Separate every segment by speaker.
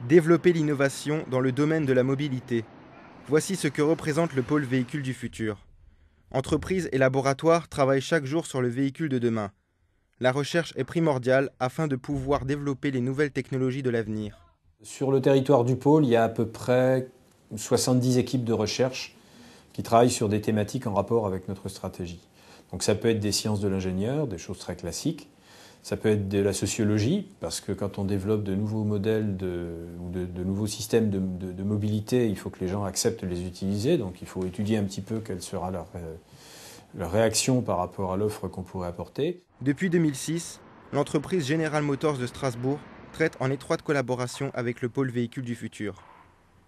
Speaker 1: Développer l'innovation dans le domaine de la mobilité. Voici ce que représente le pôle véhicule du futur. Entreprises et laboratoires travaillent chaque jour sur le véhicule de demain. La recherche est primordiale afin de pouvoir développer les nouvelles technologies de l'avenir.
Speaker 2: Sur le territoire du pôle, il y a à peu près 70 équipes de recherche qui travaillent sur des thématiques en rapport avec notre stratégie. Donc ça peut être des sciences de l'ingénieur, des choses très classiques. Ça peut être de la sociologie, parce que quand on développe de nouveaux modèles ou de nouveaux systèmes de mobilité, il faut que les gens acceptent de les utiliser. Donc il faut étudier un petit peu quelle sera leur réaction par rapport à l'offre qu'on pourrait apporter.
Speaker 1: Depuis 2006, l'entreprise General Motors de Strasbourg traite en étroite collaboration avec le pôle véhicule du futur.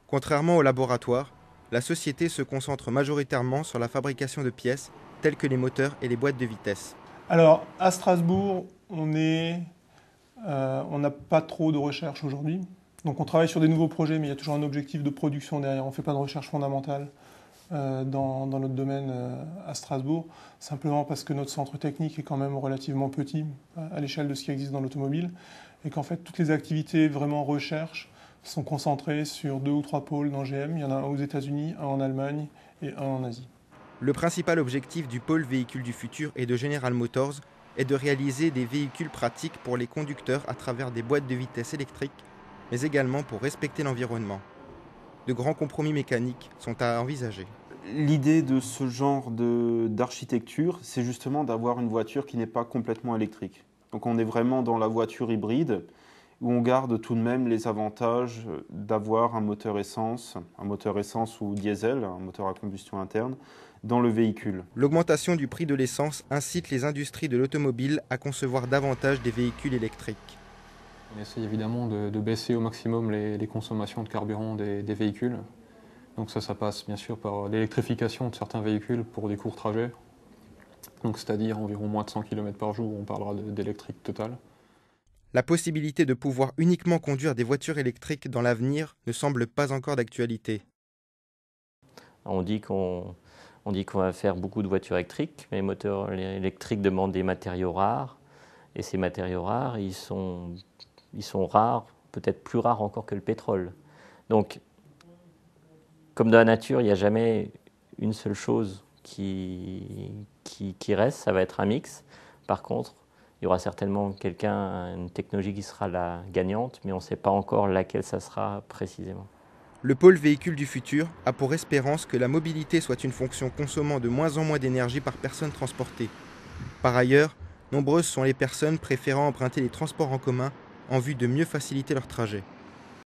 Speaker 1: Contrairement au laboratoire, la société se concentre majoritairement sur la fabrication de pièces telles que les moteurs et les boîtes de vitesse.
Speaker 3: Alors, à Strasbourg, on n'a pas trop de recherche aujourd'hui. Donc on travaille sur des nouveaux projets, mais il y a toujours un objectif de production derrière. On ne fait pas de recherche fondamentale dans notre domaine à Strasbourg, simplement parce que notre centre technique est quand même relativement petit à l'échelle de ce qui existe dans l'automobile, et qu'en fait toutes les activités vraiment recherche sont concentrées sur 2 ou 3 pôles dans GM. Il y en a un aux États-Unis, un en Allemagne et un en Asie.
Speaker 1: Le principal objectif du pôle véhicule du futur et de General Motors est de réaliser des véhicules pratiques pour les conducteurs à travers des boîtes de vitesse électriques, mais également pour respecter l'environnement. De grands compromis mécaniques sont à envisager.
Speaker 4: L'idée de ce genre d'architecture, c'est justement d'avoir une voiture qui n'est pas complètement électrique. Donc on est vraiment dans la voiture hybride, où on garde tout de même les avantages d'avoir un moteur essence ou diesel, un moteur à combustion interne, dans le véhicule.
Speaker 1: L'augmentation du prix de l'essence incite les industries de l'automobile à concevoir davantage des véhicules électriques.
Speaker 5: On essaie évidemment de baisser au maximum les consommations de carburant des véhicules. Donc ça passe bien sûr par l'électrification de certains véhicules pour des courts trajets. Donc c'est-à-dire environ moins de 100 km par jour, on parlera d'électrique totale.
Speaker 1: La possibilité de pouvoir uniquement conduire des voitures électriques dans l'avenir ne semble pas encore d'actualité.
Speaker 6: On dit qu'on va faire beaucoup de voitures électriques, mais les moteurs électriques demandent des matériaux rares. Et ces matériaux rares, ils sont rares, peut-être plus rares encore que le pétrole. Donc, comme dans la nature, il n'y a jamais une seule chose qui reste, ça va être un mix. Par contre, il y aura certainement une technologie qui sera la gagnante, mais on ne sait pas encore laquelle ça sera précisément.
Speaker 1: Le pôle véhicule du futur a pour espérance que la mobilité soit une fonction consommant de moins en moins d'énergie par personne transportée. Par ailleurs, nombreuses sont les personnes préférant emprunter les transports en commun en vue de mieux faciliter leur trajet.